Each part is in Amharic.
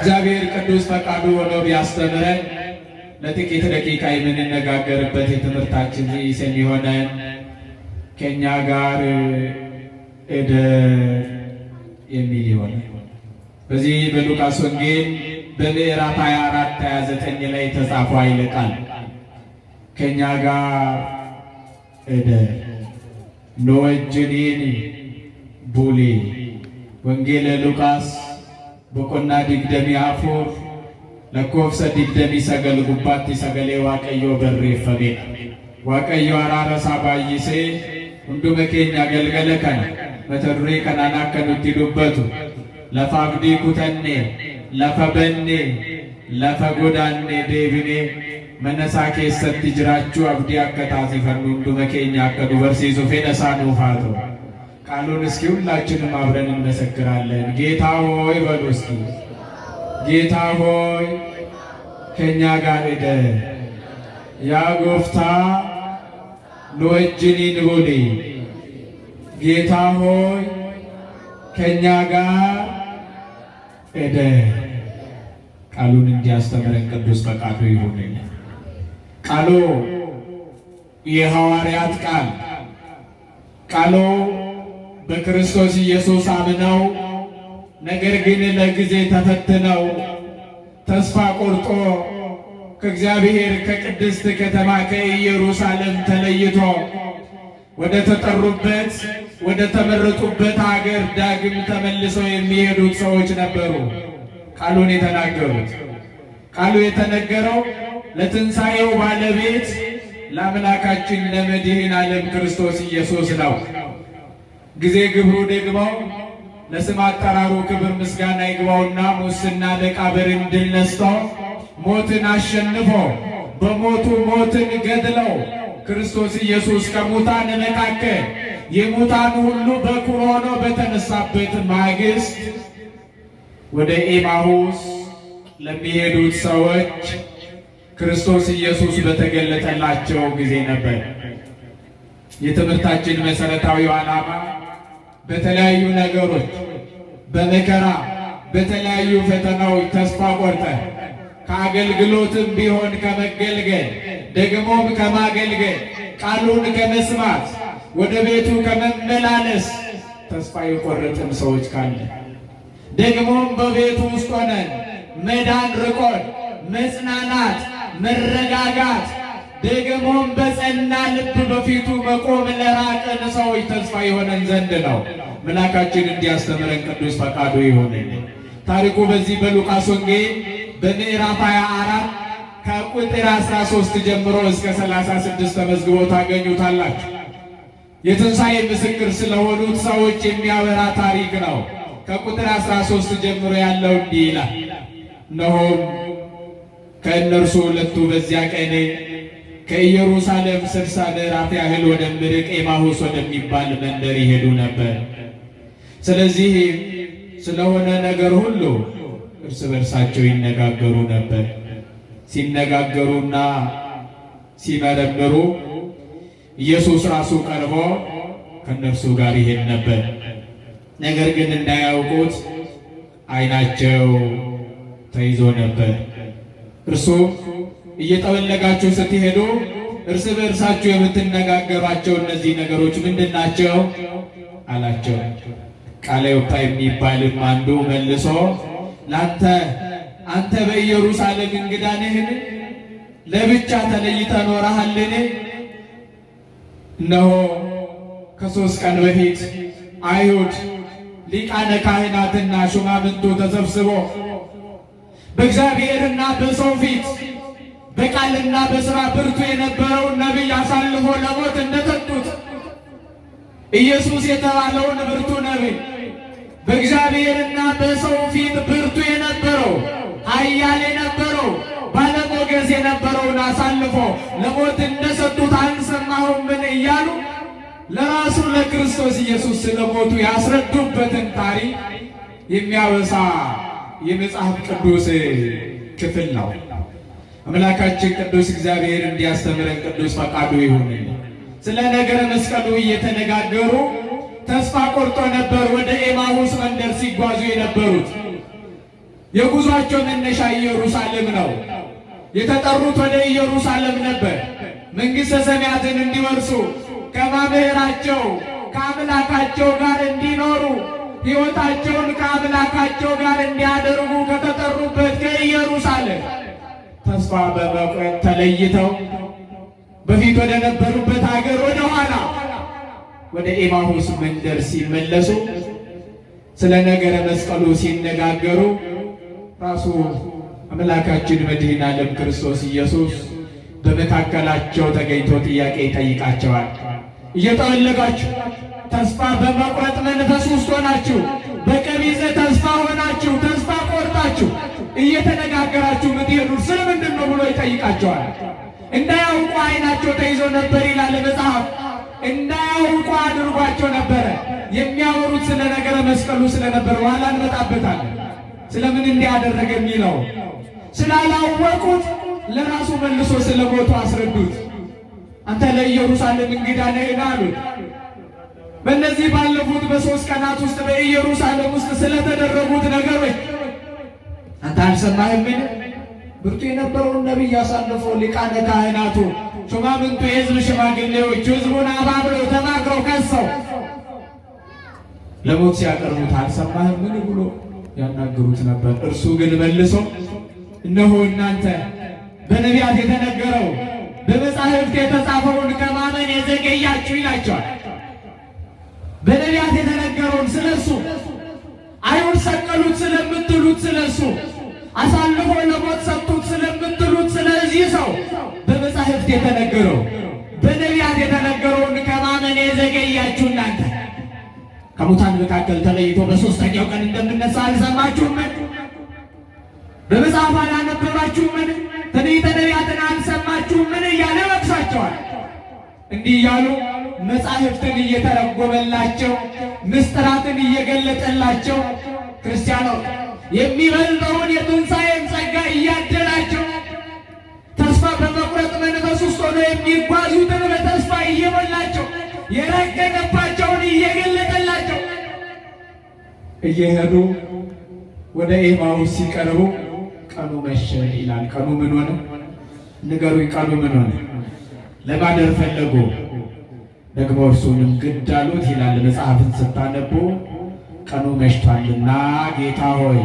እግዚአብሔር ቅዱስ ፈቃዱ ሆኖ ቢያስተምረን ለጥቂት ደቂቃ የምንነጋገርበት የትምህርታችን ርዕስ የሚሆነን ከእኛ ጋር እደር የሚል ይሆናል። በዚህ በሉቃስ ወንጌል በምዕራፍ 24-29 ላይ የተጻፈው ኃይለ ቃል ከእኛ ጋር እደር ኖወጅኔኒ ቡሌ ወንጌለ ሉቃስ በቆና ዲግደሚ አፉር ለኮፍሰ ዲግደሚ ሰገል ጉባቲ ሰገሌ ዋቀዮ በሬፈሜ ዋቀዮ አራረሳ ባይሴ ሁንዱ መኬኛ ገልገለ ከነ መተዱሬ ከናና ከኑቲ ዱበቱ ለፋብዲ ኩተኔ ለፈበኔ ለፈጎዳኔ ዴብኔ መነሳ ኬሰት ጅራችሁ አብዲ አከታሲፈኑ ሁንዱ መኬኛ አከዱ በርሲሱ ፌነሳኑ ፋቶ ቃሉን እስኪ ሁላችንም አብረን እንመሰክራለን። ጌታ ሆይ በሉ እስኪ ጌታ ሆይ ከእኛ ጋር እደር ያ ጎፍታ ኖወጅኒን ቡሌ ጌታ ሆይ ከእኛ ጋር እደር። ቃሉን እንዲያስተምረን ቅዱስ ፈቃዱ ይሁንልን። ቃሉ የሐዋርያት ቃሉ በክርስቶስ ኢየሱስ አምነው ነገር ግን ለጊዜ ተፈትነው ተስፋ ቆርጦ ከእግዚአብሔር ከቅድስት ከተማ ከኢየሩሳሌም ተለይቶ ወደ ተጠሩበት ወደ ተመረጡበት ሀገር ዳግም ተመልሰው የሚሄዱት ሰዎች ነበሩ። ቃሉን የተናገሩት ቃሉ የተነገረው ለትንሣኤው ባለቤት ለአምላካችን ለመድኃኔ ዓለም ክርስቶስ ኢየሱስ ነው። ጊዜ ግብሩ ደግሞ ለስም አጠራሩ ክብር ምስጋና ይግባውና ሙስና መቃብርን ድል ነስቶ ሞትን አሸንፎ በሞቱ ሞትን ገድለው ክርስቶስ ኢየሱስ ከሙታን መካከል የሙታን ሁሉ በኩር ሆኖ በተነሳበት ማግስት ወደ ኤማሁስ ለሚሄዱት ሰዎች ክርስቶስ ኢየሱስ በተገለጠላቸው ጊዜ ነበር። የትምህርታችን መሰረታዊው ዓላማ በተለያዩ ነገሮች በመከራ በተለያዩ ፈተናዎች ተስፋ ቆርጠን ከአገልግሎትም ቢሆን ከመገልገል ደግሞም ከማገልገል ቃሉን ከመስማት ወደ ቤቱ ከመመላለስ ተስፋ የቆረጥን ሰዎች ካለ ደግሞም በቤቱ ውስጥ ሆነን መዳን ርቆን መጽናናት መረጋጋት ደግሞም በጸና ልብ በፊቱ መቆም ለራቀን ሰዎች ተስፋ የሆነን ዘንድ ነው መልአካችን እንዲያስተምረን ቅዱስ ፈቃዱ ይሁንልን። ታሪኩ በዚህ በሉቃስ ወንጌል በምዕራፍ 24 ከቁጥር 13 ጀምሮ እስከ 36 ተመዝግቦ ታገኙታላችሁ። የትንሣኤ ምስክር ስለሆኑት ሰዎች የሚያወራ ታሪክ ነው። ከቁጥር 13 ጀምሮ ያለው እንዲህ ይላል። እነሆም ከእነርሱ ሁለቱ በዚያ ቀን ከኢየሩሳሌም 60 ምዕራፍ ያህል ወደሚርቅ ኤማሁስ ወደሚባል መንደር ይሄዱ ነበር። ስለዚህ ስለሆነ ነገር ሁሉ እርስ በርሳቸው ይነጋገሩ ነበር። ሲነጋገሩና ሲመረምሩ ኢየሱስ ራሱ ቀርቦ ከእነርሱ ጋር ይሄድ ነበር። ነገር ግን እንዳያውቁት ዓይናቸው ተይዞ ነበር። እርሱ እየጠወለጋችሁ ስትሄዱ እርስ በእርሳችሁ የምትነጋገሯቸው እነዚህ ነገሮች ምንድን ናቸው አላቸው። ቃለዮጳ የሚባልም አንዱ መልሶ አንተ በኢየሩሳሌም እንግዳ ነህን? ለብቻ ተለይተህ ኖረሃልን? እነሆ ከ3 ቀን በፊት አይሁድ ሊቃነ ካህናትና ሹማምንቱ ተሰብስቦ በእግዚአብሔርና በሰው ፊት በቃልና በሥራ ብርቱ የነበረውን ነቢይ አሳልፎ ለሞት እንደሰጡት ኢየሱስ የተባለውን ብርቱ ነቢይ በእግዚአብሔርና በሰው ፊት ብርቱ የነበረው ኃያል የነበረው ባለሞገስ የነበረውን አሳልፎ ለሞት እንደሰጡት አልሰማሁምን እያሉ ለራሱ ለክርስቶስ ኢየሱስ ስለሞቱ ያስረዱበትን ታሪክ የሚያወሳ የመጽሐፍ ቅዱስ ክፍል ነው። አምላካችን ቅዱስ እግዚአብሔር እንዲያስተምረን ቅዱስ ፈቃዱ ይሁንልን። ስለ ነገረ መስቀሉ እየተነጋገሩ ተስፋ ቆርጦ ነበር ወደ ኤማሁስ መንደር ሲጓዙ የነበሩት። የጉዟቸው መነሻ ኢየሩሳሌም ነው። የተጠሩት ወደ ኢየሩሳሌም ነበር። መንግሥተ ሰማያትን እንዲወርሱ ከመምህራቸው ከአምላካቸው ጋር እንዲኖሩ ሕይወታቸውን ከአምላካቸው ጋር እንዲያደርጉ ከተጠሩበት ከኢየሩሳሌም ተስፋ በመቁረጥ ተለይተው በፊት ወደ ነበሩበት ሀገር ወደ ኋላ ወደ ኤማሁስ መንደር ሲመለሱ ስለ ነገረ መስቀሉ ሲነጋገሩ ራሱ አምላካችን መድኃኔ ዓለም ክርስቶስ ኢየሱስ በመካከላቸው ተገኝቶ ጥያቄ ይጠይቃቸዋል። እየጠወለጋችሁ ተስፋ በመቁረጥ መንፈስ ውስጥ ሆናችሁ በቀቢጸ ተስፋ ሆናችሁ ተስፋ ቆርጣችሁ እየተነጋገራችሁ ምትሄዱት ስለምንድን ነው ብሎ ይጠይቃቸዋል። እንዳያውቁ ዓይናቸው ተይዞ ነበር ይላል መጽሐፍ። እንዳያውቁ አድርጓቸው ነበረ። የሚያወሩት ስለ ነገረ መስቀሉ ስለነበር ኋላ እንመጣበታለን። ስለምን እንዲያደረገ የሚለው ስላላወቁት ለራሱ መልሶ ስለ ሞቱ አስረዱት። አንተ ለኢየሩሳሌም እንግዳ ነህ አሉት። በእነዚህ ባለፉት በ3 ቀናት ውስጥ በኢየሩሳሌም ውስጥ ስለተደረጉት ነገሮች አንተ አልሰማህምን? ብርቱ የነበረውን ነቢይ አሳልፎ ሊቃነ ካህናቱ፣ ሹማምንቱ፣ የሕዝብ ሽማግሌዎቹ ሕዝቡን አባብለው ተማክረው ከሰው ለሞት ሲያቀርቡት አልሰማህምን ብሎ ያናገሩት ነበር። እርሱ ግን መልሶ እነሆ እናንተ በነቢያት የተነገረው በመጻሕፍት የተጻፈውን ከማመን የዘገያችሁ ይላቸዋል። በነቢያት የተነገረውን ስለሱ አይሁድ ሰቀሉት ስለምትሉት ስለሱ አሳልፎ ለሞት ሰጡት ስለምትሉት ስለዚህ ሰው በመጻሕፍት የተነገረው በነቢያት የተነገረውን ከማመን የዘገያችሁ እናንተ ከሙታን መካከል ተለይቶ በሦስተኛው ቀን እንደምነሳ አልሰማችሁምን? በመጽሐፍ አላነበባችሁምን? ትንቢተ ነቢያትን አልሰማችሁምን? እያለ ወቅሳቸዋል። እንዲህ እያሉ መጻሕፍትን እየተረጎመላቸው ምስጢራትን እየገለጠላቸው ክርስቲያኖች የሚበልጠውን የትንሣኤን ጸጋ እያደላቸው ተስፋ በመቁረጥ መንፈስ ውስጥ ሆኖ የሚጓዙትን በተስፋ እየሞላቸው የረቀቀባቸውን እየገለጠላቸው እየሄዱ ወደ ኤማሁስ ሲቀርቡ ቀኑ መሸ ይላል። ቀኑ ምን ሆነ? ንገሩኝ። ቀኑ ምን ሆነ? ለማደር ፈለጉ። ደግሞ እርሱንም ግድ አሉት ይላል መጽሐፍን ስታነቡ። ቀኑ መሽቷልና ጌታ ሆይ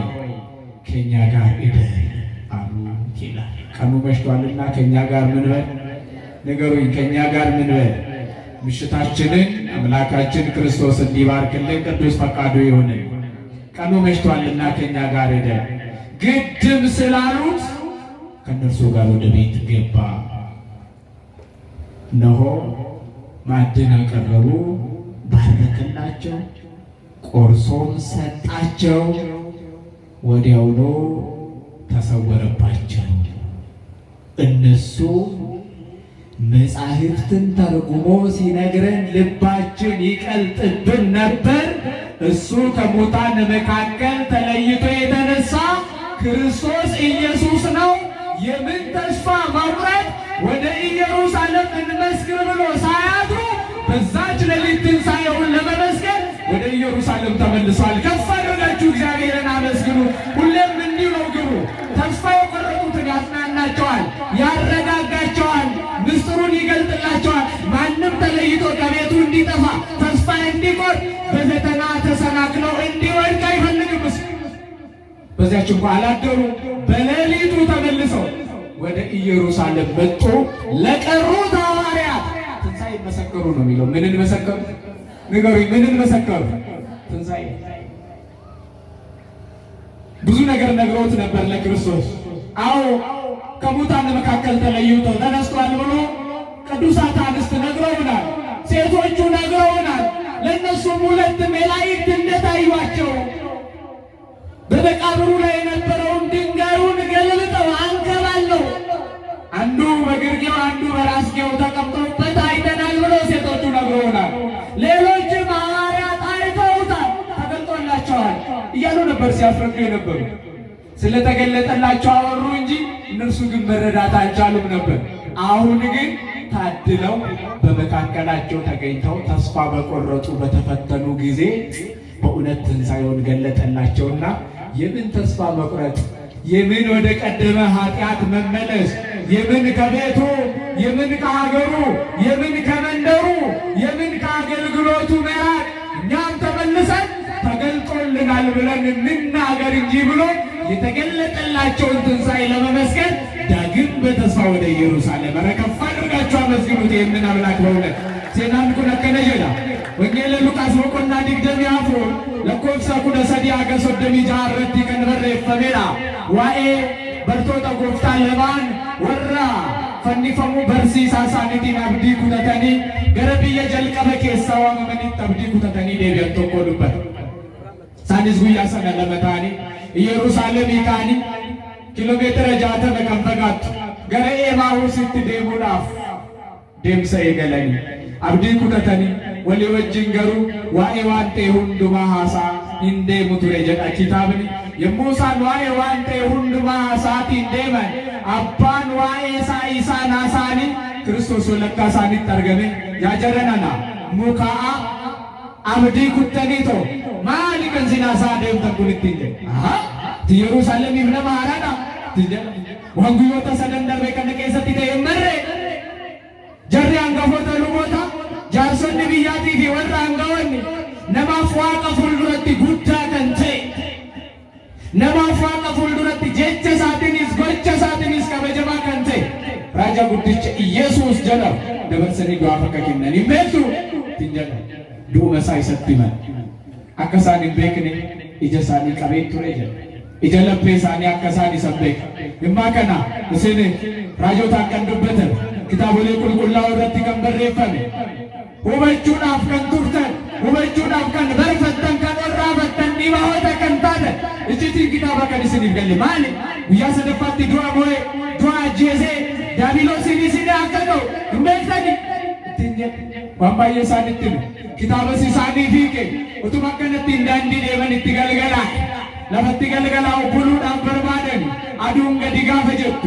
ከእኛ ጋር እደር አሉት ይላል። ቀኑ መሽቷልና ከእኛ ጋር ምን በል? ንገሩኝ። ከእኛ ጋር ምን በል? ምሽታችንን አምላካችን ክርስቶስ እንዲባርክልን ቅዱስ ፈቃዱ ይሁን። ቀኑ መሽቷልና ከእኛ ጋር እደር ግድም ስላሉት ከእነርሱ ጋር ወደ ቤት ገባ። እነሆ ማዕድን አቀረቡ፣ ባረከላቸው፣ ቆርሶም ሰጣቸው። ወዲያውኑ ተሰወረባቸው። እነሱ መጻሕፍትን ተርጉሞ ሲነግረን ልባችን ይቀልጥብን ነበር። እሱ ከሙታን መካከል ተለይቶ የተነሳ ክርስቶስ ኢየሱስ ነው። የምን ተስፋ መቁረጥ! ወደ ኢየሩሳሌም እንመስክር ብሎ ሳያድሩ በዛች ሌሊት ትንሣኤውን ለመመስከር ወደ ኢየሩሳሌም ተመልሷል። ከፍ አድርጋችሁ እግዚአብሔርን አመስግኑ። ሁሌም እንዲሁ ነው ግቡ። ተስፋ የቆረጡትን ያጽናናቸዋል፣ ያረጋጋቸዋል፣ ምስጢሩን ይገልጥላቸዋል። ማንም ተለይቶ ከቤቱ እንዲጠፋ ተስፋ እንዲቆርጥ በፈተና ተሰናክለው እንዲወድቅ አይፈልግም። በዚያች እንኳ አላደሩ። በሌሊቱ ተመልሰው ወደ ኢየሩሳሌም መጡ። ለቀሩት ሐዋርያት ትንሣኤ መሰከሩ ነው የሚለው። ምንን መሰከሩ? ንገሩኝ። ምንን መሰከሩ? ትንሣኤ። ብዙ ነገር ነግረውት ነበር ለክርስቶስ። አዎ ከሙታን መካከል ተለይቶ ተነስቷል ብሎ ቅዱሳት አንስት ነግረውናል። ሴቶቹ ነግረውናል። ለእነሱም 2 መላእክት እንደታዩአቸው በመቃብሩ ላይ የነበረውን ድንጋዩን ገልብጠው አንከባለው አንዱ በግርጌው አንዱ በራስጌው ተቀምጠውበት አይተናል ብሎ ሴቶቹ ነግረውናል። ሌሎችም ሐዋርያት አይተውታል፣ ተገልጦላቸዋል እያሉ ነበር ሲያስረዱ የነበሩ። ስለተገለጠላቸው አወሩ እንጂ እነርሱ ግን መረዳት አልቻሉም ነበር። አሁን ግን ታድለው በመካከላቸው ተገኝተው ተስፋ በቆረጡ በተፈተኑ ጊዜ በእውነት ትንሣኤውን ገለጠላቸውና የምን ተስፋ መቁረጥ፣ የምን ወደ ቀደመ ኃጢአት መመለስ፣ የምን ከቤቱ፣ የምን ከሀገሩ፣ የምን ከመንደሩ፣ የምን ከአገልግሎቱ መራቅ። እኛም ተመልሰን ተገልጦልናል ብለን እንናገር እንጂ ብሎ የተገለጠላቸውን ትንሣኤ ለመመስገን ዳግም በተስፋ ወደ ኢየሩሳሌም ረከፍ አድርጋችሁ አመስግኑት ይህንን አምላክ በእውነት ዜናን ኩነከነ ጀዳ ወንጌለ ሉቃስ ወቆና ዲግደም ያፍሩ ለኮብሳ ኩነ ሰዲ አገሶ ደሚ ጃረቲ ከንበረ ፈሜራ ዋኤ በርቶታ ጎፍታ ለማን ወራ ፈኒፈሙ በርሲሳ ሳኒቲን አብዲ ኩተተኒ ገረብየ ጀልቀበ ኬሳዋ መመኒ አብዲ ኩተተኒ ዴቢያቶ ኮዱበት ሳኒስ ጉያ ሰነ ለመታኒ ኢየሩሳሌም ይካኒ ኪሎሜትር ጃተመ ከንፈጋት ገረ ኤማሁስ ትዴሙዳፍ ደምሰ ይገለኒ አብዲ ኩተተኒ ወሊ ወጅን ገሩ ዋኤ ዋንቴ ሁንዱማ ሃሳ እንዴ ሙቱሬ ጀዳ ኪታብኒ የሙሳን ዋኤ ዋንቴ ሁንዱማ ሃሳቲ እንዴመን አባን ዋኤ ሳይሳ ናሳኒ ክርስቶስ ወለካሳኒ ተርገሜ ያጀረናና ሙካአ አብዲ ኩተኒቶ ማሊ ከንሲናሳ ደም ተኩልትኝ አሃ ኢየሩሳሌም ይብነ ማራዳ ትጀ ወንጉዮታ ሰደንደር ከነከሰቲ ተየመረ ጀሪ አንገፎተ ሉሞታ ጃርሶን ቢያቲ ፊ ወራ አንገወኒ ነማፍ ዋቀ ፉልዱረቲ ጉዳ ከንቴ ነማፍ ዋቀ ፉልዱረቲ ጀቸ ሳቲኒስ ጎቸ ሳቲኒስ ከበጀባ ከንቴ ራጃ ጉድች ኢየሱስ ጀላ ደበርሰኒ ዱአፈ ከኪነኒ ሜቱ ትንጀላ ዱመሳይ ሰጥመን አከሳኒ ቤክኒ ኢጀሳኒ ቀቤቱ ረጀ ኢጀለፔሳኒ አከሳኒ ሰበክ የማከና እሰኔ ራጆታ ቀንዱበት ኪታቦሌ ቁልቁላው ረቲ ከንበረፈን ሁበቹናፍ ከን ቱርተን ሁበቹናፍ ከን በርፈተን ከወራ ፈተን ዲባሆተ ከንታደ እቺቲ ኪታባ ከንስኒ ገለ ማሊ ጉያ ሰደፋቲ ዱአ ሞይ ዱአ ጄዜ ዳቢሎስ ሲኒ አከዶ እምበልተኒ ትንጀ ዋምባዬ ሳንትን ኪታበሲ ሳኒ ፊቄ ኡቱማ ከነቲ እንዳንዲ ደመን ትገልገላ ለፈቲ ገልገላው ቡሉዳን በርባደን አዱን ገዲጋ ፈጀቱ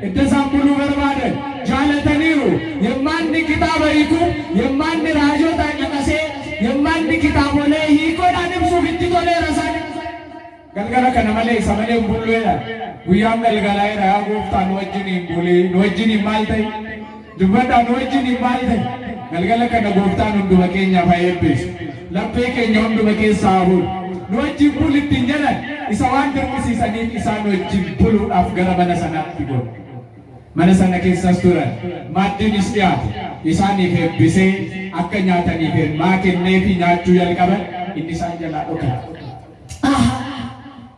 እደሳም ቡሉ በርባደን ጃለተኒሩ የማን ኪታበ ይኩ የማን ራጆታ ቀቀሴ የማን ኪታቦ ላይ ይቆዳ ንብሱ ፍትቶለ ረሳን ገልገላ ከነመለ ሰመለ ቡሉ ያ ጉያም ገልገላይ ራ ጎፍታን ወጅኒ ቡሊ ወጅኒ ማልተይ ዱበዳ ወጅኒ ማልተይ ገልገላ ከነ ጎፍታን እንዱ በኬኛ ፋይብስ ለፔ ኬኛ እንዱ በኬሳቡ ወጅኒ ቡሊ ትንጀለ ኢሳዋን ደርሙሲ ሰኒት ኢሳን ወጅኒ ቡሉ አፍገረ በነሰናት ቢጎ मनसना के सस्तुरन माद्दिन इस्तियात इसानी फे बिसे अक्कन्यातनी फे मां के नेफी न्याचू यलकबन इंदिसान जला ओके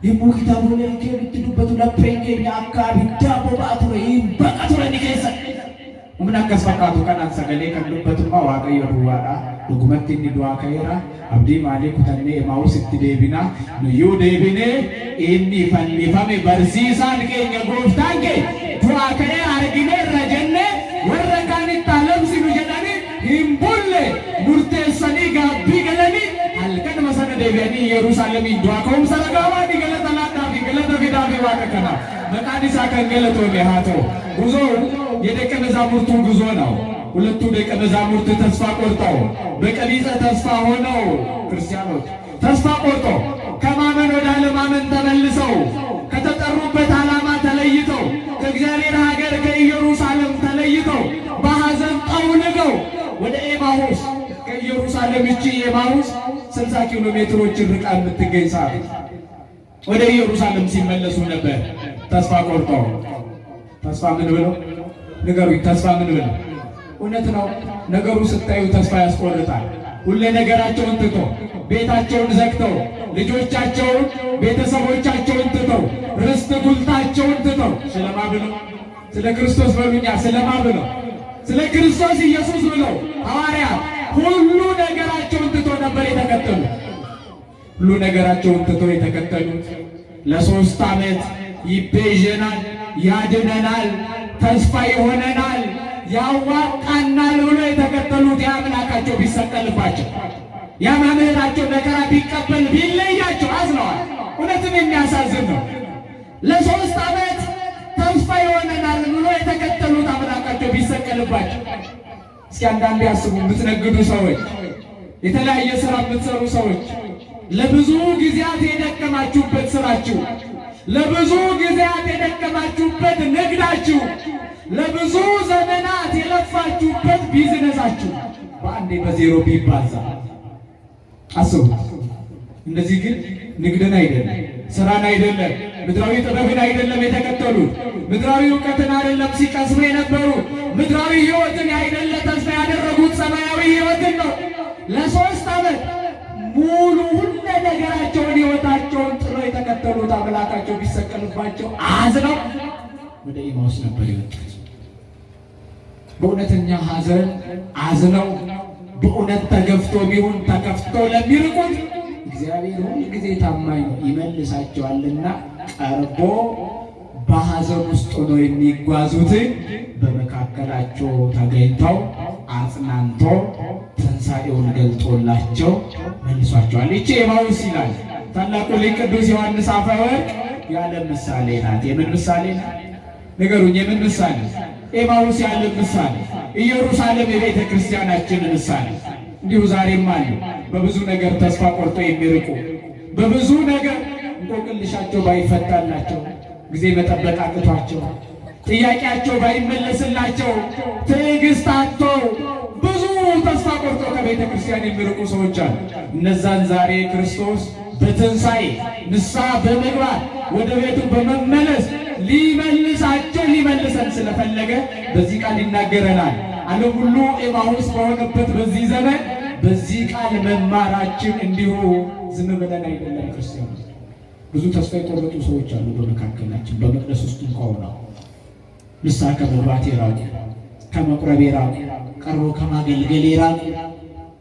यमु किताबोले के बितुबतु लपेंगे न्याका बिदाबो बातुरे बकातुरे निकेसा उमना कसफकातु कनान सगले कंदुबतु मा वागय बुवाडा दुगमत्ति नि दुआ कयरा अब्दी माले कुतन्ने एमाउस इत्ति देबिना नु देबिने एन्नी फन्नी फमे बरसीसान के गोफ्तान के दुआ करे आरगिने रजन्ने वरकानि तालम सिनु जदानी हिम्बुल्ले मुर्ते सनी गाबी गलनी हलकन मसन देबिनी यरूशलेम दुआ कोम सरगावा दी गलत लाटा दी गलत विदाबी वाककना መቃዲስ አከንገለቶ ለሃቶ ጉዞ የደቀ መዛሙርቱ ጉዞ ነው። ሁለቱ ደቀ መዛሙርት ተስፋ ቆርጠው በቀቢጸ ተስፋ ሆነው ክርስቲያኖች ተስፋ ቆርጠው ከማመን ወደ አለማመን ተመልሰው ከተጠሩበት ዓላማ ተለይተው ከእግዚአብሔር ሀገር ከኢየሩሳሌም ተለይተው በሐዘን ጠውልገው ወደ ኤማሁስ ከኢየሩሳሌም እቺ ኤማሁስ 60 ኪሎ ሜትሮች ርቃ የምትገኝ ሰዓት ወደ ኢየሩሳሌም ሲመለሱ ነበር። ተስፋ ቆርጠው ተስፋ ምን ብለው ነገሩኝ። ተስፋ ምን ብለው እውነት ነው። ነገሩ ስታዩ ተስፋ ያስቆርጣል። ሁሉ ነገራቸውን ትተው ቤታቸውን ዘግተው ልጆቻቸውን ቤተሰቦቻቸውን ትተው ርስት ጉልታቸውን ትተው ስለማ ብለው ስለ ክርስቶስ በሉኛ ስለማ ብለው ስለ ክርስቶስ ኢየሱስ ብለው ሐዋርያት ሁሉ ነገራቸውን ትተው ነበር የተከተሉት። ሁሉ ነገራቸውን ትተው የተከተሉት ለሶስት ዓመት ይቤዠናል፣ ያድነናል፣ ተስፋ ይሆነናል፣ ያዋጣናል ብሎ የተከተሉት የአምላካቸው ቢሰቀልባቸው የመምህራቸው መከራ ቢቀበል ቢለያቸው አዝነዋል። እውነትም የሚያሳዝን ነው። ለሶስት ዓመት ተስፋ ይሆነናል ብሎ የተከተሉት አምላካቸው ቢሰቀልባቸው። እስኪ አንዳንዴ ያስቡ። የምትነግዱ ሰዎች፣ የተለያየ ስራ የምትሰሩ ሰዎች ለብዙ ጊዜያት የደከማችሁበት ስራችሁ፣ ለብዙ ጊዜያት የደከማችሁበት ንግዳችሁ፣ ለብዙ ዘመናት የለፋችሁበት ቢዝነሳችሁ በአንዴ በዜሮ ቢባዛ አስቡ። እንደዚህ ግን ንግድን አይደለም፣ ስራን አይደለም፣ ምድራዊ ጥበብን አይደለም የተከተሉት፣ ምድራዊ እውቀትን አይደለም ሲቀስሙ የነበሩ፣ ምድራዊ ሕይወትን አይደለ ተስፋ ያደረጉት ሰማያዊ ሕይወትን ነው። ለ3 ዓመት ሙሉ ሁሉ ነገራቸውን ሕይወታቸውን ጥሎ የተከተሉት አምላካቸው ቢሰቀልባቸው አዝነው ወደ ኤማሁስ ነበር የወጡት። በእውነተኛ ሐዘን አዝነው በእውነት ተገፍቶ ቢሆን ተከፍቶ ለሚርቁት እግዚአብሔር ሁል ጊዜ ታማኝ ነው፣ ይመልሳቸዋልና ቀርቦ በሐዘን ውስጥ ሆነው የሚጓዙትን በመካከላቸው ተገኝተው አጽናንቶ ትንሣኤውን ገልጦላቸው መልሷቸዋል። ይቺ ኤማሁስ ይላል ታላቁ ሊቅ ቅዱስ ዮሐንስ አፈወርቅ የዓለም ምሳሌ ናት። የምን ምሳሌ ናት? ንገሩኝ፣ የምን ምሳሌ? ኤማሁስ የዓለም ምሳሌ፣ ኢየሩሳሌም የቤተ ክርስቲያናችን ምሳሌ። እንዲሁ ዛሬም አሉ በብዙ ነገር ተስፋ ቆርጦ የሚርቁ፣ በብዙ ነገር እንቆቅልሻቸው ባይፈታላቸው፣ ጊዜ መጠበቅ አቅቷቸው፣ ጥያቄያቸው ባይመለስላቸው፣ ትዕግስት አጥተው ብዙ ተስፋ ቆርጦ ከቤተ ክርስቲያን የሚርቁ ሰዎች አሉ። እነዛን ዛሬ ክርስቶስ በትንሣኤ ንስሐ በመግባት ወደ ቤቱ በመመለስ ሊመልሳቸው ሊመልሰን ስለፈለገ በዚህ ቃል ይናገረናል። ዓለም ሁሉ ኤማሁስ በሆነበት በዚህ ዘመን በዚህ ቃል መማራችን እንዲሁ ዝም ብለን አይደለም። ክርስቲያኖች ብዙ ተስፋ የቆረጡ ሰዎች አሉ በመካከላችን። በመቅደስ ውስጥ እንኳን ነው ንስሐ ከመግባት የራቁ፣ ከመቁረብ የራቁ፣ ቀርቦ ከማገልገል የራቁ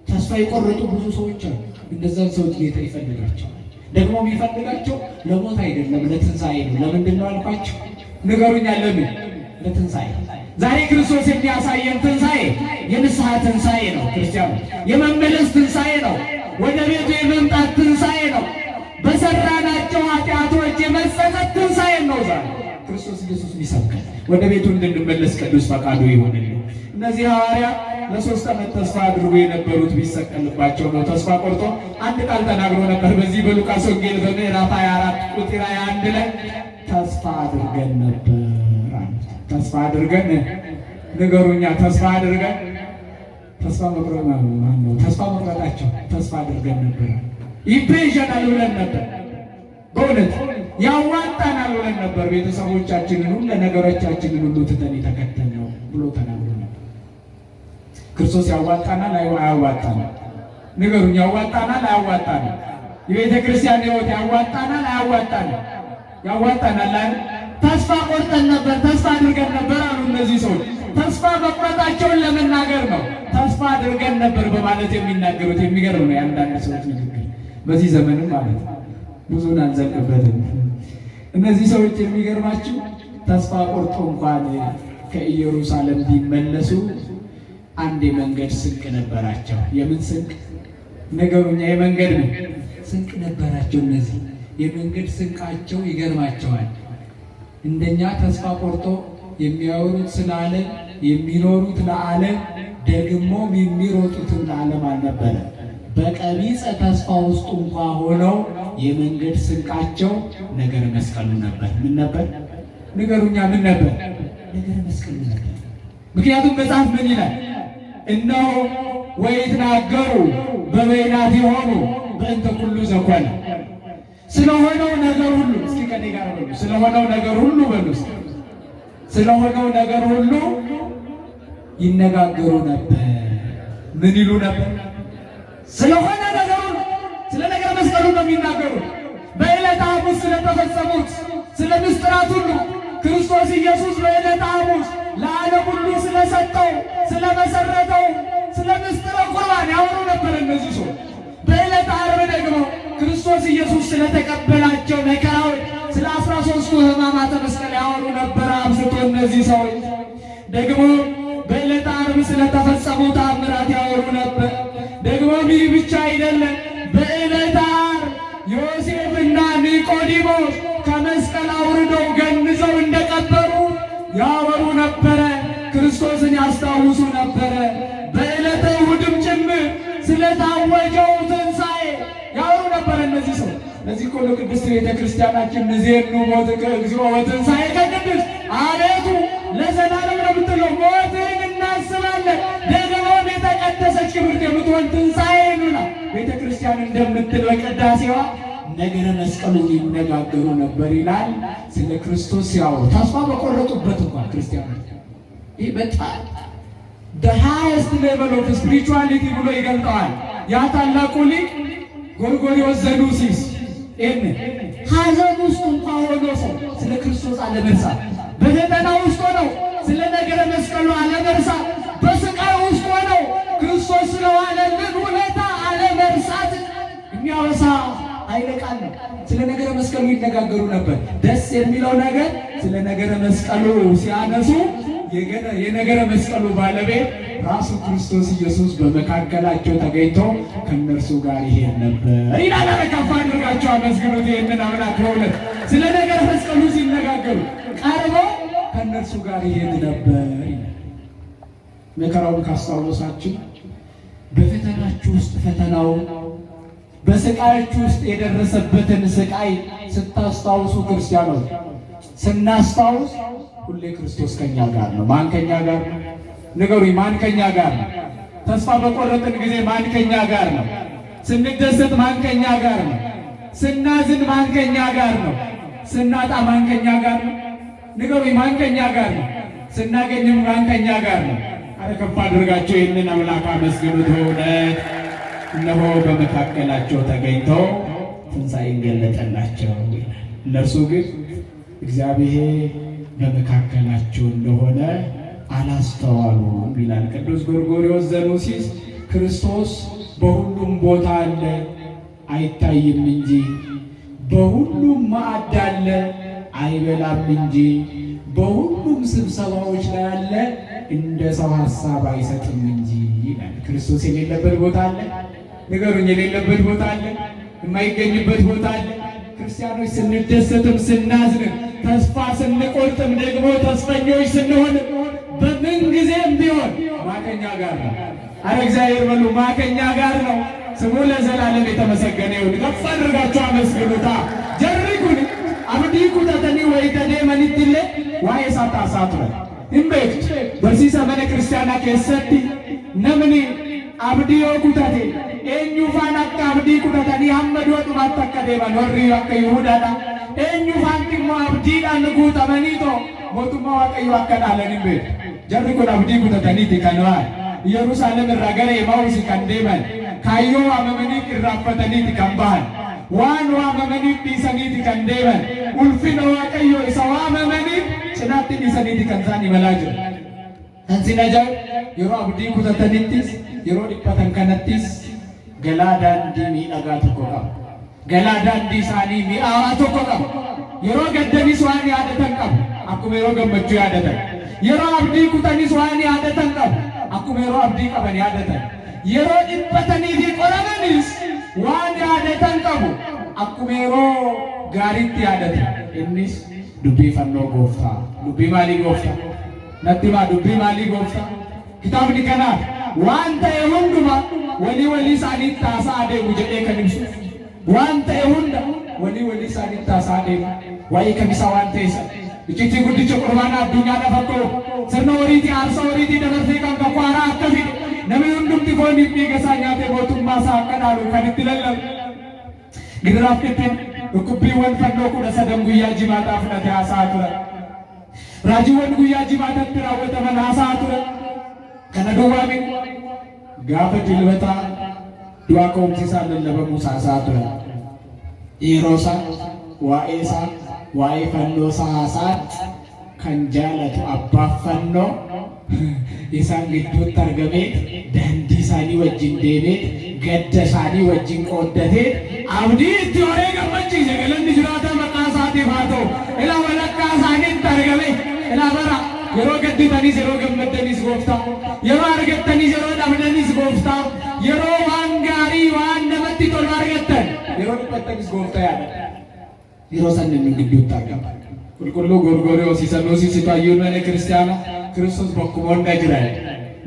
ተስፋ የቆረጡ ብዙ ሰዎች አሉ። እነዛን ሰዎች ጌታ ይፈልጋቸዋል። ደግሞ የሚፈልጋቸው ለሞት አይደለም ለትንሣኤ ነው። ለምንድን ነው አልኳቸው? ንገሩኛ። ለምን? ለትንሣኤ። ዛሬ ክርስቶስ የሚያሳየን ትንሣኤ የንስሐ ትንሣኤ ነው። ክርስቲያኖች የመመለስ ትንሣኤ ነው። ወደ ቤቱ የመምጣት ትንሣኤ ነው። በሰራናቸው ኃጢአቶች የመጸጸት ትንሣኤ ነው። ዛሬ ክርስቶስ ኢየሱስ ሊሰብከን ወደ ቤቱ እንድንመለስ ቅዱስ ፈቃዱ ይሁንልን። እነዚህ ሐዋርያት ለ3 ዓመት ተስፋ አድርጎ የነበሩት ቢሰቀልባቸው ነው። ተስፋ ቆርጦ አንድ ቃል ተናግሮ ነበር። በዚህ በሉቃስ ወንጌል በምዕራፍ 24 ቁጥር 21 ላይ ተስፋ አድርገን ነበር። ተስፋ አድርገን ንገሩኛ። ተስፋ አድርገን ተስፋ መቁረጥ ነው። ተስፋ መቁረጣቸው ተስፋ አድርገን ነበር። ይቤዠናል ብለን ነበር። በእውነት ያዋጣናል ብለን ነበር። ቤተሰቦቻችንን ሁሉ ነገሮቻችንን ሁሉ ትተን የተከተልነው ብሎ ተናግሮ ነበር። ክርስቶስ ያዋጣናል አያዋጣናል? ንገሩኝ። ያዋጣናል አያዋጣናል? የቤተ ክርስቲያን ሕይወት ያዋጣናል አያዋጣናል? ያዋጣናል። ተስፋ ቆርጠን ነበር፣ ተስፋ አድርገን ነበር አሉ እነዚህ ሰዎች። ተስፋ መቁረጣቸውን ለመናገር ነው። ተስፋ አድርገን ነበር በማለት የሚናገሩት። የሚገርም ነው የአንዳንድ ሰዎች ንግግር በዚህ ዘመንም ማለት ነው። ብዙን አንዘልቅበትም። እነዚህ ሰዎች የሚገርማችሁ ተስፋ ቆርጦ እንኳን ከኢየሩሳሌም ቢመለሱ አንድ የመንገድ ስንቅ ነበራቸው። የምን ስንቅ ነገሩኛ? የመንገድ ነው ስንቅ ነበራቸው። እነዚህ የመንገድ ስንቃቸው ይገርማቸዋል። እንደኛ ተስፋ ቆርጦ የሚያወሩት ስለ ዓለም፣ የሚኖሩት ለዓለም፣ ደግሞ የሚሮጡትም ለዓለም አልነበረ። በቀቢጸ ተስፋ ውስጥ እንኳ ሆነው የመንገድ ስንቃቸው ነገረ መስቀሉ ነበር። ምን ነበር? ንገሩኛ። ምን ነበር? ነገረ መስቀሉ ነበር። ምክንያቱም መጽሐፍ ምን ይላል? እነሆ ወይትናገሩ በበይናት የሆኑ በእንተ ኩሉ ዘኮነ። ስለሆነው ነገር ሁሉ እስኪ ከኔ ጋር በሉ። ስለሆነው ነገር ሁሉ በሉ። ስለሆነው ነገር ሁሉ ይነጋገሩ ነበር። ምን ይሉ ነበር? ስለሆነ ነገር ሁሉ፣ ስለ ነገር መስቀሉ ነው የሚናገሩት። በዕለተ ሐሙስ ስለተፈጸሙት ስለ ምስጢራት ሁሉ ክርስቶስ ኢየሱስ በዕለተ ሐሙስ ለዓለም ሁሉ ስለሰጠው ስለመሰረተው ስለ ምስጢረ ቁርባን ያወሩ ነበር እነዚህ ሰዎች። በዕለተ ዓርብ ደግሞ ክርስቶስ ኢየሱስ ስለተቀበላቸው መከራዎች ስለ 13ቱ ሕማማተ መስቀል ያወሩ ነበር አብዝቶ እነዚህ ሰዎች። ደግሞ በዕለተ ዓርብ ስለተፈጸሙ ተአምራት ያወሩ ነበር። ደግሞ ይህ ብቻ አይደለም። በዕለተ ዓርብ ዮሴፍና ኒቆዲሞስ ከመስቀል አውርደው ገንዘው እንደቀበሩ ያወሩ ነበረ። ክርስቶስን ያስታውሱ ነበረ። በዕለተ እሑድም ጭምር ስለታወጀው ትንሣኤ ያወሩ ነበረ ለዚህ እኮ ቅድስት ቤተ ክርስቲያናችን ንዜኑ ሞትከ እግዚኦ ወትንሣኤከ ቅዱስ አቤቱ ለዘላለም ነው የምትለው። ሞትህን እናስባለን ደግሞም የተቀደሰች ክብርት የምትሆን ትንሣኤን ነው ቤተ ክርስቲያን እንደምትል በቅዳሴዋ ነገረ መስቀሉን ይነጋገሩ ነበር ይላል። ስለ ክርስቶስ ሲያወሩ ተስፋ በቆረጡበት እንኳን ክርስቲያኖች ይህ በጣም the highest level of spirituality ብሎ ይገልጠዋል። ያ ታላቁ ሊቅ ጎርጎርዮስ ዘኑሲስ ሐዘን ውስጥ እንኳን ሆኖ ሰው ስለ ክርስቶስ አለመርሳት፣ በፈተና ውስጥ ሆነው ስለ ነገረ መስቀሉ አለመርሳት፣ በስቃይ ውስጥ ሆነው ክርስቶስ ስለዋለልን ውለታ አለመርሳት የሚያወሳ አይለቃል ነው። ስለ ነገረ መስቀሉ ይነጋገሩ ነበር። ደስ የሚለው ነገር ስለ ነገረ መስቀሉ ሲያነሱ የነገረ መስቀሉ ባለቤት ራሱ ክርስቶስ ኢየሱስ በመካከላቸው ተገኝቶ ከእነርሱ ጋር ይሄድ ነበር ይላል። ከፍ አድርጋቸው አመስግኑት ይህንን አምላክ በእውነት። ስለ ነገረ መስቀሉ ሲነጋገሩ ቀርቦ ከእነርሱ ጋር ይሄድ ነበር ይላል። መከራውን ካስታወሳችሁ በፈተናችሁ ውስጥ ፈተናውን በስቃያችሁ ውስጥ የደረሰበትን ስቃይ ስታስታውሱ ክርስቲያኖች ስናስታውስ ሁሌ ክርስቶስ ከኛ ጋር ነው። ማን ከኛ ጋር ነው? ንገሩኝ። ማን ከኛ ጋር ነው? ተስፋ በቆረጥን ጊዜ ማን ከኛ ጋር ነው? ስንደሰት ማን ከኛ ጋር ነው? ስናዝን ማን ከኛ ጋር ነው? ስናጣ ማን ከኛ ጋር ነው? ንገሩኝ። ማን ከኛ ጋር ነው? ስናገኝም ማን ከኛ ጋር ነው? አረ ከፍ አድርጋቸው ይህንን አምላክ አመስግኑት። በእውነት እነሆ በመካከላቸው ተገኝተው ትንሣኤን ገለጠላቸው። እነርሱ ግን እግዚአብሔር በመካከላቸው እንደሆነ አላስተዋሉም ይላል ቅዱስ ጎርጎርዮስ ዘኑሲስ። ክርስቶስ በሁሉም ቦታ አለ አይታይም እንጂ፣ በሁሉም ማዕድ አለ አይበላም እንጂ፣ በሁሉም ስብሰባዎች ላይ አለ እንደ ሰው ሐሳብ አይሰጥም እንጂ ይላል። ክርስቶስ የሌለበት ቦታ አለ? ንገሩኝ። የሌለበት ቦታ አለ? የማይገኝበት ቦታ አለ? ክርስቲያኖች ስንደሰትም ስናዝንም ተስፋ ስንቆርጥም ደግሞ ተስፈኞች ስንሆን በምን ጊዜም ቢሆን ማከኛ ጋር ነው። አረ እግዚአብሔር በሉ ማከኛ ጋር ነው። ስሙ ለዘላለም የተመሰገነ ይሁን። ከፍ አድርጋችሁ አመስግኑታ። ጀሪኩን አብዲ ኩተተኒ ወይተኔ መንትለ ዋይ ሳታ ሳትረ እንበክ በርሲሰ መነ ክርስቲያና ከሰቲ ነምኒ አብዲ ኩተቴ ኤኙ ፋን አካ አብዲ ኩተተኒ ሐመድ ወጡ ማተከደ ባኖሪ አከ ይሁዳዳ ኤኙ ፋን ኪሞ አብዲ ዳን ጉተመኒቶ ሞቱማ ዋቀዩ አከናለን እንበክ ጀሪኩን አብዲ ኩተተኒ ዲካነዋ ኢየሩሳሌም ረገረ የማውሲ ከንዴመን ካዮ አመመኒ ይራፈተኒ ዲካምባን ዋን ዋመመኒ ዲሰኒ ዲካንዴመን ኡልፊነ ዋቀዮ ኢሰዋ አመመኒ ጭናት ዲሰኒ ዲካንዛኒ መላጅ አንሲናጃ የሮ አብዲ ኩተተኒቲስ የሮ ዲፓተን ከነቲስ ገላዳን ዲሚ አጋቱ ቆቃ ገላዳን ዲሳኒ ሚአዋ ተቆቃ የሮ ገደኒ ስዋኒ ያደተን ቀብ አኩ የሮ ገመቹ ያደተን የሮ አብዲ ኩተኒ ስዋኒ ያደተን ቀብ አኩ የሮ አብዲ ቀበን ያደተን የሮ ዲፓተኒ ዲ ቆራመኒስ ዋን ያደተን ቀቡ አኩ የሮ ጋሪት ያደተን እንስ ዱቢ ፈኖ ጎፍታ ዱቢ ማሊ ጎፍታ ነቲማ ዱቢ ማሊ ጎፍታ ኪታብ ዲከና ዋንተ የሁንዱማ ወሊ ሳኒት ታሳደ ውጀዴ ከንብሱ ዋንተ የሁንዳ ወሊ ሳኒት ታሳደ ዋይ ከሚሳ ዋንተ ይሰ እቺቲ ጉድቹ ቁርባና አዱኛ ደፈቆ ሰነ ወሪቲ አርሶ ወሪቲ ደበርቴ ካን ከቋራ አከፊ ነሚ ሁንዱም ቲፎን ይገሳኛቴ ሞቱማ ሳቀዳሉ ከንትለለም ግድራፍ ከቴን እኩቢ ወን ፈኖ ኩደ ሰደም ጉያ ጂማታ ፍነተ ያሳቱ ራጂ ወን ጉያ ጂማታ ተራወተ መናሳቱ ከነዱዋሚ ጋፈ ጅልበታ ዱዋ ኮምቲሳን ለበሙሳ ሳቱ ኢሮሳ ዋኤሳ ዋይ ፈኖሳ ሳት ከንጃለቱ አባፈኖ ኢሳን ግዱት ተርገሜ ዳንዲሳኒ ወጅን ዴቤ ገደሳኒ ወጅን ቆደቴ አብዲ ትወሬ ገመቺ ዘገለን ጅራታ መቃሳቲ ፋቶ ኢላ ወለካ ሳኒን ተርገሜ ኢላ በራ የሮ ገድተኒስ የሮ ገመደኒስ ጎፍታ የሮ አርገተኒስ የሮ ዳምደኒስ ጎፍታ የሮ ዋንጋሪ ዋን ነመቲ ቶል አርገተን የሮ ዲፐተኒስ ጎፍታ ያለ የሮ ሰንን ግዱት ተርገሜ ቁልቁሉ ጎርጎርዮስ ሲሰኖሲ ሲታዩ ነው ክርስቲያና ክርስቶስ በኩሞ እንደጅራ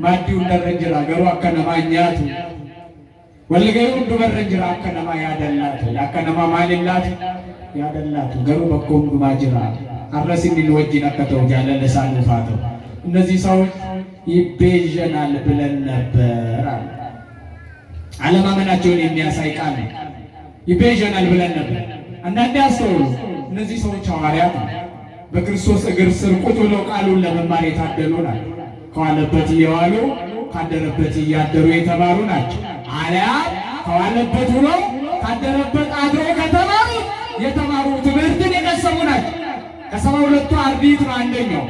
ማዲው እንደረጀራ ገሩ አከነማኛቱ ወልገዩ ዱበር ጅራ አከነማ ያደላት ያከነማ ማልላት ያደላት ገሩ በኮም ማጅራ አረሲን ወጂ ነከተው ያለ ለሳሉፋተው እነዚህ ሰዎች ይቤዠናል ብለን ነበር አለ። አለማመናቸውን የሚያሳይ ቃል ነው። ይቤዠናል ብለን ነበር። አንዳንዴ አስተውሉ። እነዚህ ሰዎች ሐዋርያት በክርስቶስ እግር ስር ቁጭ ብለው ቃሉን ለመማር የታደሉ ናቸው። ከዋለበት እየዋሉ ካደረበት እያደሩ የተማሩ ናቸው። አልያ ከዋለበት ውሎ ካደረበት አድሮ ከተማሩ የተማሩ ትምህርትን የቀሰሙ ናቸው። ከ72ቱ አርድእት ነው አንደኛው።